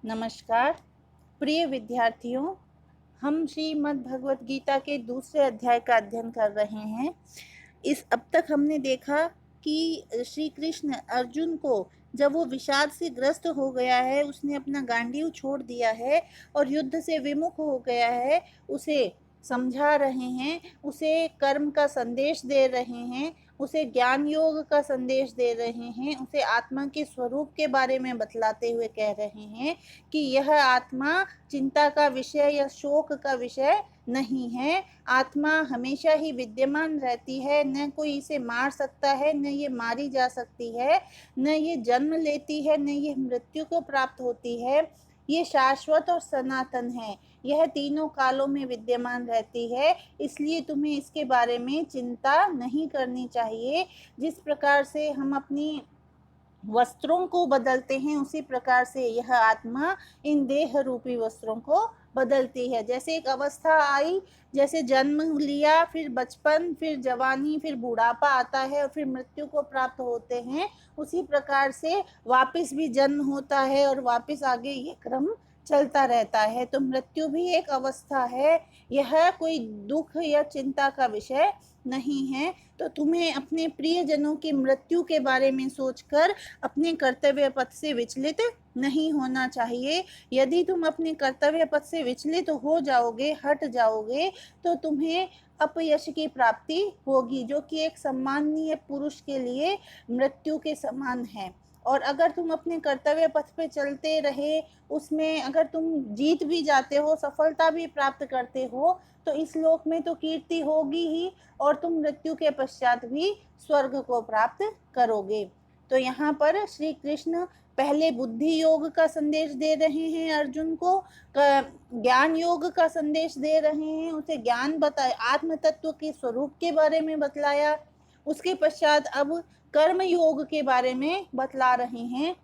नमस्कार प्रिय विद्यार्थियों, हम श्रीमद् भगवत गीता के दूसरे अध्याय का अध्ययन कर रहे हैं। अब तक हमने देखा कि श्री कृष्ण अर्जुन को जब वो विषाद से ग्रस्त हो गया है, उसने अपना गांडीव छोड़ दिया है और युद्ध से विमुख हो गया है, उसे समझा रहे हैं, उसे कर्म का संदेश दे रहे हैं, उसे ज्ञान योग का संदेश दे रहे हैं, उसे आत्मा के स्वरूप के बारे में बतलाते हुए कह रहे हैं कि यह आत्मा चिंता का विषय या शोक का विषय नहीं है। आत्मा हमेशा ही विद्यमान रहती है, न कोई इसे मार सकता है, न ये मारी जा सकती है, न ये जन्म लेती है, न ये मृत्यु को प्राप्त होती है। ये शाश्वत और सनातन है, यह तीनों कालों में विद्यमान रहती है, इसलिए तुम्हें इसके बारे में चिंता नहीं करनी चाहिए। जिस प्रकार से हम अपनी वस्त्रों को बदलते हैं, उसी प्रकार से यह आत्मा इन देह रूपी वस्त्रों को बदलती है। जैसे एक अवस्था आई, जैसे जन्म लिया, फिर बचपन, फिर जवानी, फिर बुढ़ापा आता है और फिर मृत्यु को प्राप्त होते हैं, उसी प्रकार से वापस भी जन्म होता है और वापस आगे ये क्रम चलता रहता है। तो मृत्यु भी एक अवस्था है, यह कोई दुख या चिंता का विषय नहीं है। तो तुम्हें अपने प्रियजनों की मृत्यु के बारे में सोचकर अपने कर्तव्य पथ से विचलित नहीं होना चाहिए। यदि तुम अपने कर्तव्य पथ से विचलित हो जाओगे, हट जाओगे, तो तुम्हें अपयश की प्राप्ति होगी, जो कि एक सम्माननीय पुरुष के लिए मृत्यु के समान है। और अगर तुम अपने कर्तव्य पथ पे चलते रहे, उसमें अगर तुम जीत भी जाते हो, सफलता भी प्राप्त करते हो, तो इस लोक में तो कीर्ति होगी ही, और तुम मृत्यु के पश्चात भी स्वर्ग को प्राप्त करोगे। तो यहाँ पर श्री कृष्ण पहले बुद्धि योग का संदेश दे रहे हैं अर्जुन को, ज्ञान योग का संदेश दे रहे हैं, उसे ज्ञान बताया, आत्म तत्व के स्वरूप के बारे में बतलाया। उसके पश्चात अब कर्म योग के बारे में बतला रहे हैं।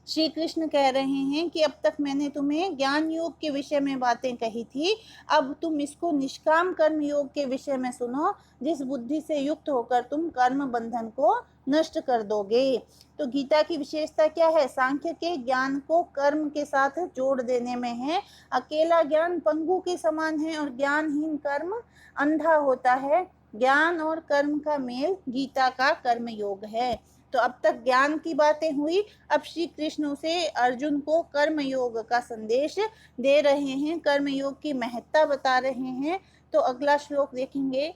श्री कृष्ण कह रहे हैं कि अब तक मैंने तुम्हें ज्ञान योग के विषय में बातें कही थी, अब तुम इसको निष्काम कर्म योग के विषय में सुनो, जिस बुद्धि से युक्त होकर तुम कर्म बंधन को नष्ट कर दोगे। तो गीता की विशेषता क्या है? सांख्य के ज्ञान को कर्म के साथ जोड़ देने में है। अकेला ज्ञान पंगु के समान है और ज्ञानहीन कर्म अंधा होता है। ज्ञान और कर्म का मेल गीता का कर्म योग है। तो अब तक ज्ञान की बातें हुई, अब श्री कृष्ण से अर्जुन को कर्म योग का संदेश दे रहे हैं, कर्म योग की महत्ता बता रहे हैं। तो अगला श्लोक देखेंगे।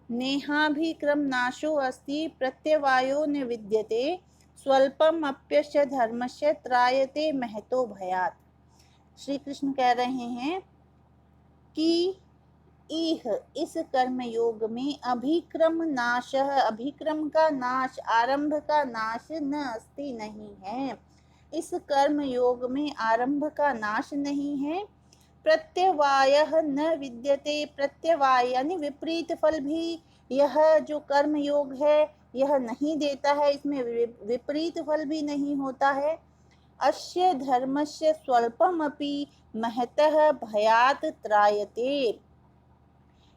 नेहाभिक्रम नाशो अस्ति प्रत्यवायो न विद्यते स्वल्पम अप्यस्य धर्मस्य त्रायते महतो भयात्। श्री कृष्ण कह रहे हैं कि इस कर्म योग में अभिक्रम नाश, अभिक्रम का नाश, आरंभ का नाश न अस्ति नहीं है। इस कर्म योग में आरंभ का नाश नहीं है। प्रत्यवाय न विद्यते, प्रत्यवाय यानी विपरीत फल भी यह जो कर्म योग है यह नहीं देता है, इसमें विपरीत फल भी नहीं होता है। अस्य धर्मस्य स्वल्पमपि महतः भयात् त्रायते।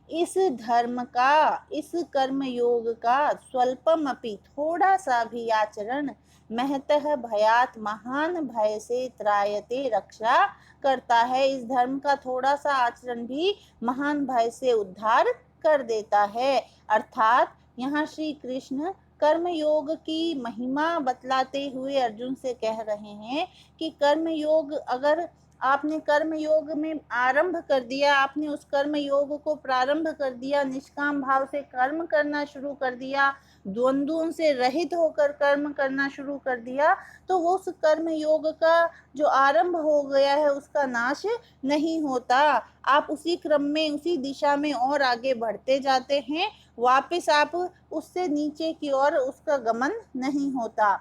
इस धर्म का, इस कर्म योग का स्वल्पम अपि थोड़ा सा भी आचरण महतः भयात महान भय से त्रायते रक्षा करता है। इस धर्म का थोड़ा सा आचरण भी महान भय से उद्धार कर देता है। अर्थात यहाँ श्री कृष्ण कर्म योग की महिमा बतलाते हुए अर्जुन से कह रहे हैं कि कर्म योग, अगर आपने कर्म योग में आरंभ कर दिया, आपने उस कर्म योग को प्रारंभ कर दिया, निष्काम भाव से कर्म करना शुरू कर दिया, द्वंद्वों से रहित होकर कर्म करना शुरू कर दिया, तो वो उस कर्म योग का जो आरंभ हो गया है उसका नाश नहीं होता। आप उसी क्रम में, उसी दिशा में और आगे बढ़ते जाते हैं, वापस आप उससे नीचे की ओर उसका गमन नहीं होता।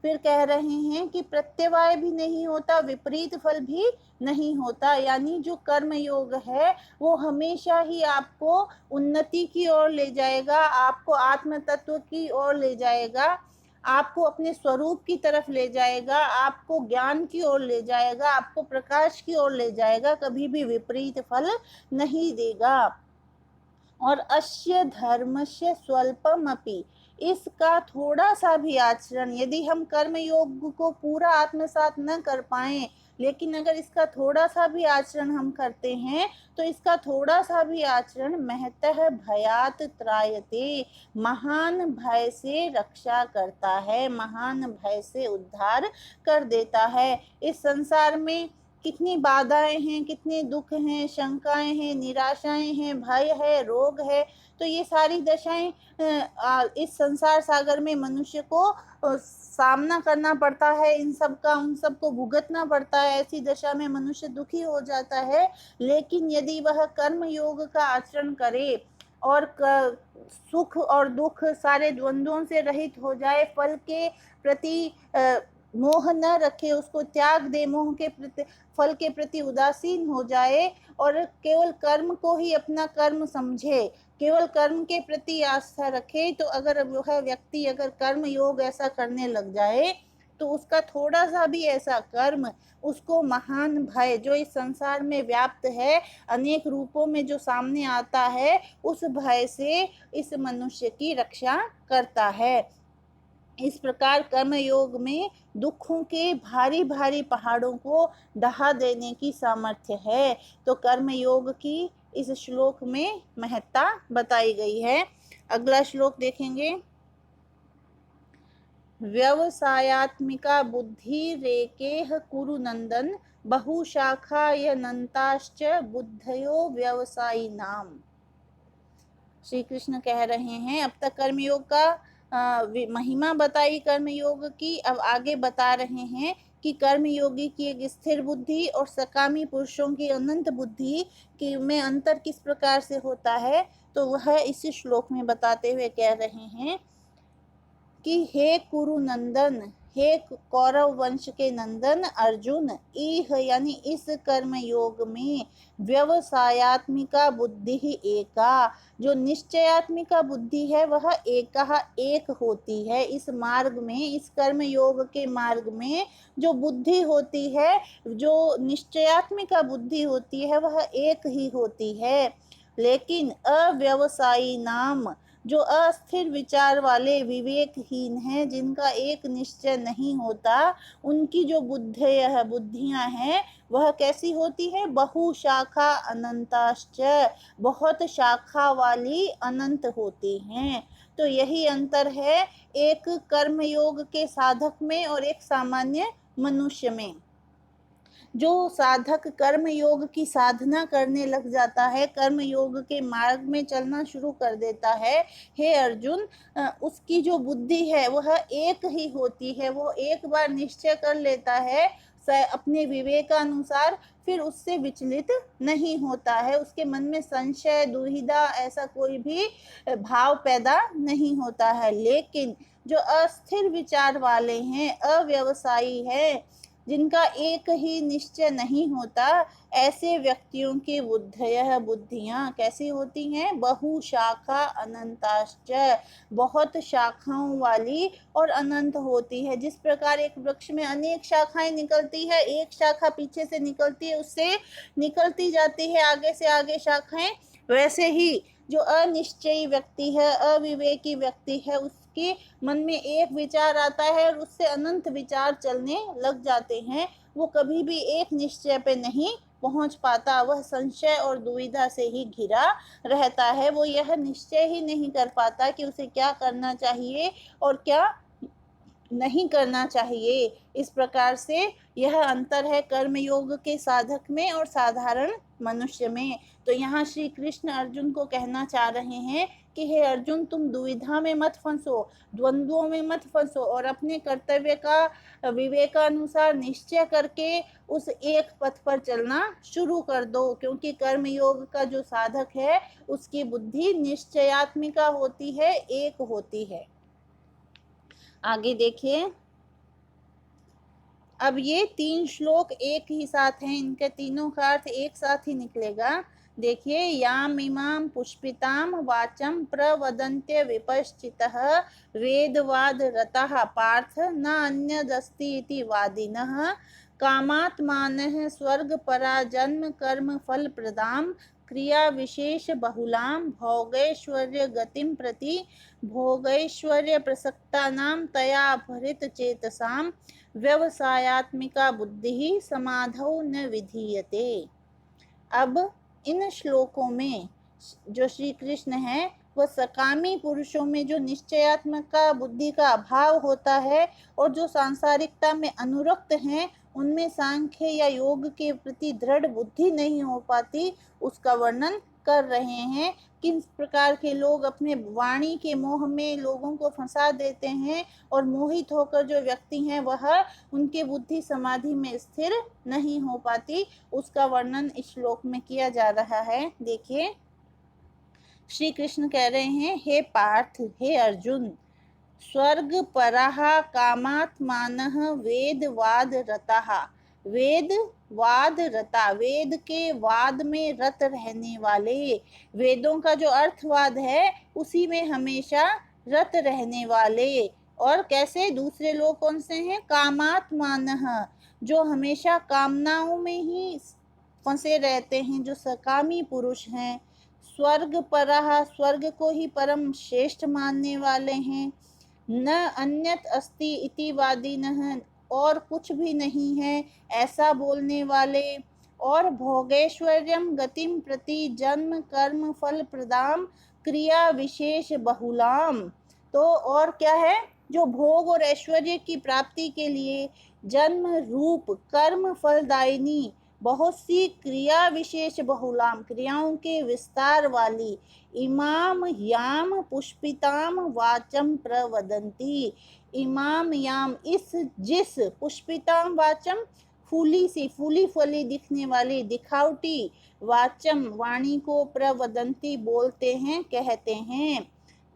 फिर कह रहे हैं कि प्रत्यवाय भी नहीं होता, विपरीत फल भी नहीं होता, यानी जो कर्म योग है वो हमेशा ही आपको उन्नति की ओर ले जाएगा, आपको आत्म तत्व की ओर ले जाएगा, आपको अपने स्वरूप की तरफ ले जाएगा, आपको ज्ञान की ओर ले जाएगा, आपको प्रकाश की ओर ले जाएगा, कभी भी विपरीत फल नहीं देगा। और अस्य धर्मस्य स्वल्पमपि, इसका थोड़ा सा भी आचरण, यदि हम कर्म योग को पूरा आत्मसात न कर पाए, लेकिन अगर इसका थोड़ा सा भी आचरण हम करते हैं, तो इसका थोड़ा सा भी आचरण महतः भयात त्रायते, महान भय से रक्षा करता है, महान भय से उद्धार कर देता है। इस संसार में कितनी बाधाएं हैं, कितने दुख हैं, शंकाएं हैं, निराशाएं हैं, भय है, रोग है। तो ये सारी दशाएं इस संसार सागर में मनुष्य को सामना करना पड़ता है, इन सब का, उन सब को भुगतना पड़ता है। ऐसी दशा में मनुष्य दुखी हो जाता है। लेकिन यदि वह कर्म योग का आचरण करे और सुख और दुख सारे द्वंद्वों से रहित हो जाए, फल के प्रति मोह न रखे, उसको त्याग दे, मोह के प्रति, फल के प्रति उदासीन हो जाए और केवल कर्म को ही अपना कर्म समझे, केवल कर्म के प्रति आस्था रखे, तो अगर वह व्यक्ति अगर कर्म योग ऐसा करने लग जाए, तो उसका थोड़ा सा भी ऐसा कर्म उसको महान भय जो इस संसार में व्याप्त है, अनेक रूपों में जो सामने आता है, उस भय से इस मनुष्य की रक्षा करता है। इस प्रकार कर्म योग में दुखों के भारी भारी पहाड़ों को ढहा देने की सामर्थ्य है। तो कर्म योग की इस श्लोक में महत्ता बताई गई है। अगला श्लोक देखेंगे। व्यवसायात्मिका बुद्धि रेकेह कुरु नंदन, बहुशाखायनन्ताश्च बुद्धयो व्यवसायी नाम। श्री कृष्ण कह रहे हैं, अब तक कर्मयोग का महिमा बताई कर्मयोग की, अब आगे बता रहे हैं कि कर्मयोगी की एक स्थिर बुद्धि और सकामी पुरुषों की अनंत बुद्धि की में अंतर किस प्रकार से होता है। तो वह इस श्लोक में बताते हुए कह रहे हैं कि हे कुरु नंदन, हे कौरव वंश के नंदन अर्जुन, इह यानी इस कर्म योग में व्यवसायात्मिका बुद्धि ही एका, जो निश्चयात्मिका बुद्धि है वह एक होती है। इस मार्ग में, इस कर्म योग के मार्ग में जो बुद्धि होती है, जो निश्चयात्मिका बुद्धि होती है, वह एक ही होती है। लेकिन अव्यवसायी नाम, जो अस्थिर विचार वाले विवेकहीन हैं, जिनका एक निश्चय नहीं होता, उनकी जो बुद्धियां हैं वह कैसी होती है। बहुशाखा अनंताश्च, बहुत शाखा वाली अनंत होती हैं। तो यही अंतर है एक कर्मयोग के साधक में और एक सामान्य मनुष्य में। जो साधक कर्म योग की साधना करने लग जाता है, कर्म योग के मार्ग में चलना शुरू कर देता है, हे अर्जुन, उसकी जो बुद्धि है वह एक ही होती है। वो एक बार निश्चय कर लेता है अपने विवेकानुसार, फिर उससे विचलित नहीं होता है, उसके मन में संशय, दुविधा, ऐसा कोई भी भाव पैदा नहीं होता है। लेकिन जो अस्थिर विचार वाले हैं, अव्यवसायी है, जिनका एक ही निश्चय नहीं होता, ऐसे व्यक्तियों की बुद्धियां कैसी होती हैं। बहुशाखा अनंताश्च, बहुत शाखाओं वाली और अनंत होती है। जिस प्रकार एक वृक्ष में अनेक शाखाएं निकलती है, एक शाखा पीछे से निकलती है, उससे निकलती जाती है आगे से आगे शाखाएं, वैसे ही जो अनिश्चयी व्यक्ति है, अविवेकी व्यक्ति है, उसके मन में एक विचार आता है और उससे अनंत विचार चलने लग जाते हैं। वो कभी भी एक निश्चय पे नहीं पहुंच पाता, वह संशय और दुविधा से ही घिरा रहता है। वो यह निश्चय ही नहीं कर पाता कि उसे क्या करना चाहिए और क्या नहीं करना चाहिए। इस प्रकार से यह अंतर है कर्मयोग के साधक में और साधारण मनुष्य में। तो यहाँ श्री कृष्ण अर्जुन को कहना चाह रहे हैं कि हे अर्जुन, तुम दुविधा में मत फंसो, द्वंद्वों में मत फंसो, और अपने कर्तव्य का विवेकानुसार निश्चय करके उस एक पथ पर चलना शुरू कर दो। क्योंकि कर्मयोग का जो साधक है उसकी बुद्धि निश्चयात्मिका होती है, एक होती है। आगे देखिए, अब ये 3 श्लोक एक ही साथ हैं, इनके तीनों का अर्थ एक साथ ही निकलेगा। देखिए, याम इमाम पुष्पिताम वाचम प्रवदन्त्य विपश्चितः वेदवाद रतः पार्थ न अन्यदस्ति इति वादिनः कामात्मानः स्वर्ग परा जन्म कर्म फल प्रदाम क्रिया विशेष बहुलां भोगैश्वर्य गतिं प्रति भोगैश्वर्य प्रसक्तानां तया अपहृत चेतसां व्यवसायात्मिका बुद्धि समाधौ न विधीयते। अब इन श्लोकों में जो श्री कृष्ण है वह सकामी पुरुषों में जो निश्चयात्मका बुद्धि का अभाव होता है और जो सांसारिकता में अनुरक्त हैं उनमें सांख्य या योग के प्रति दृढ़ बुद्धि नहीं हो पाती, उसका वर्णन कर रहे हैं। किस प्रकार के लोग अपने वाणी के मोह में लोगों को फंसा देते हैं और मोहित होकर जो व्यक्ति हैं वह उनके बुद्धि समाधि में स्थिर नहीं हो पाती, उसका वर्णन इस श्लोक में किया जा रहा है। देखिए, श्री कृष्ण कह रहे हैं, हे पार्थ, हे अर्जुन, स्वर्ग पराः कामात्मानः वेद वाद रताः। वेद वाद रता, वेद के वाद में रत रहने वाले, वेदों का जो अर्थवाद है उसी में हमेशा रत रहने वाले। और कैसे? दूसरे लोग कौन से हैं? कामात्मानः, जो हमेशा कामनाओं में ही फंसे रहते हैं, जो सकामी पुरुष हैं। स्वर्ग पराः, स्वर्ग को ही परम श्रेष्ठ मानने वाले हैं। न अन्यत अस्ति इति वादिनः, और कुछ भी नहीं है ऐसा बोलने वाले। और भोगैश्वर्यम गतिम प्रति जन्म कर्म फल प्रदाम क्रिया विशेष बहुलाम, तो और क्या है? जो भोग और ऐश्वर्य की प्राप्ति के लिए जन्म रूप कर्म फलदायिनी बहुत सी क्रिया विशेष बहुलाम, क्रियाओं के विस्तार वाली, इमाम याम पुष्पिताम वाचम प्रवदंती। इमाम याम, इस जिस, पुष्पिताम वाचम, फूली सी, फूली फली दिखने वाली, दिखावटी, वाचम वाणी को, प्रवदंती बोलते हैं, कहते हैं।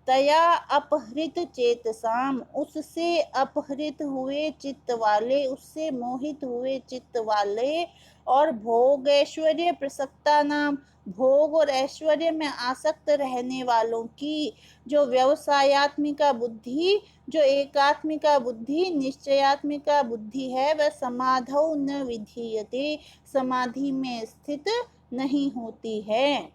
तया अपहृत चेतसाम, उससे अपहृत हुए चित्त वाले, उससे मोहित हुए चित्त वाले। और भोग ऐश्वर्य प्रसक्ता नाम, भोग और ऐश्वर्य में आसक्त रहने वालों की जो व्यवसायात्मिका बुद्धि, जो एकात्मिका बुद्धि, निश्चयात्मिका बुद्धि है, वह समाधौ न विधीयते, समाधि में स्थित नहीं होती है।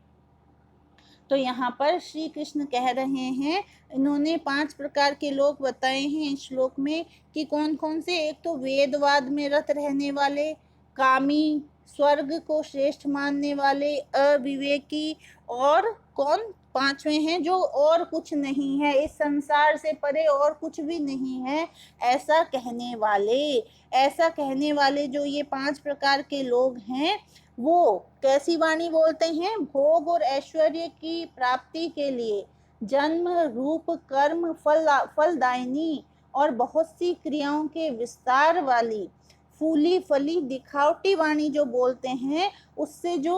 तो यहाँ पर श्री कृष्ण कह रहे हैं, इन्होंने 5 प्रकार के लोग बताए हैं इस श्लोक में कि कौन कौन से। एक तो वेदवाद में रत रहने वाले, कामी, स्वर्ग को श्रेष्ठ मानने वाले, अविवेकी, और कौन? 5वें हैं जो और कुछ नहीं है, इस संसार से परे और कुछ भी नहीं है, ऐसा कहने वाले। ऐसा कहने वाले जो ये 5 प्रकार के लोग हैं, वो कैसी वाणी बोलते हैं? भोग और ऐश्वर्य की प्राप्ति के लिए जन्म रूप कर्म फलदायिनी और बहुत सी क्रियाओं के विस्तार वाली, फूली फली दिखावटी वाणी जो बोलते हैं, उससे जो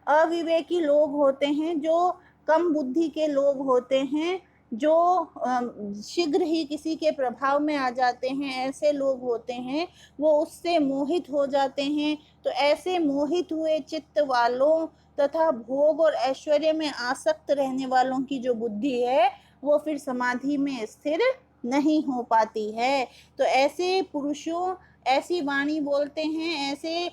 अविवेकी लोग होते हैं, जो कम बुद्धि के लोग होते हैं, जो शीघ्र ही किसी के प्रभाव में आ जाते हैं, ऐसे लोग होते हैं, वो उससे मोहित हो जाते हैं। तो ऐसे मोहित हुए चित्त वालों तथा भोग और ऐश्वर्य में आसक्त रहने वालों की जो बुद्धि है वो फिर समाधि में स्थिर नहीं हो पाती है। तो ऐसे पुरुषों ऐसी वाणी बोलते हैं, ऐसे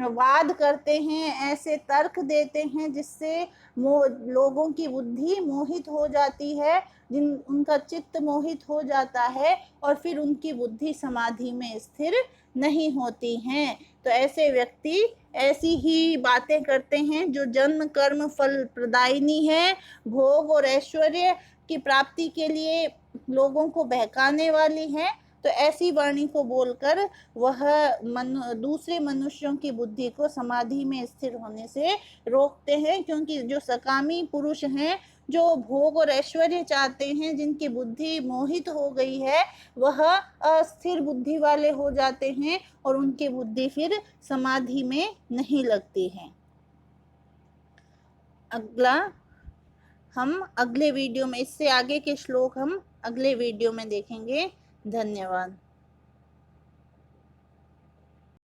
वाद करते हैं, ऐसे तर्क देते हैं जिससे लोगों की बुद्धि मोहित हो जाती है, उनका चित्त मोहित हो जाता है और फिर उनकी बुद्धि समाधि में स्थिर नहीं होती हैं। तो ऐसे व्यक्ति ऐसी ही बातें करते हैं जो जन्म कर्म फल प्रदायिनी है, भोग और ऐश्वर्य की प्राप्ति के लिए लोगों को बहकाने वाली है। तो ऐसी वाणी को बोलकर वह दूसरे मनुष्यों की बुद्धि को समाधि में स्थिर होने से रोकते हैं, क्योंकि जो सकामी पुरुष हैं, जो भोग और ऐश्वर्य चाहते हैं, जिनकी बुद्धि मोहित हो गई है, वह अस्थिर बुद्धि वाले हो जाते हैं और उनकी बुद्धि फिर समाधि में नहीं लगती है। अगला हम अगले वीडियो में, इससे आगे के श्लोक हम अगले वीडियो में देखेंगे। धन्यवाद।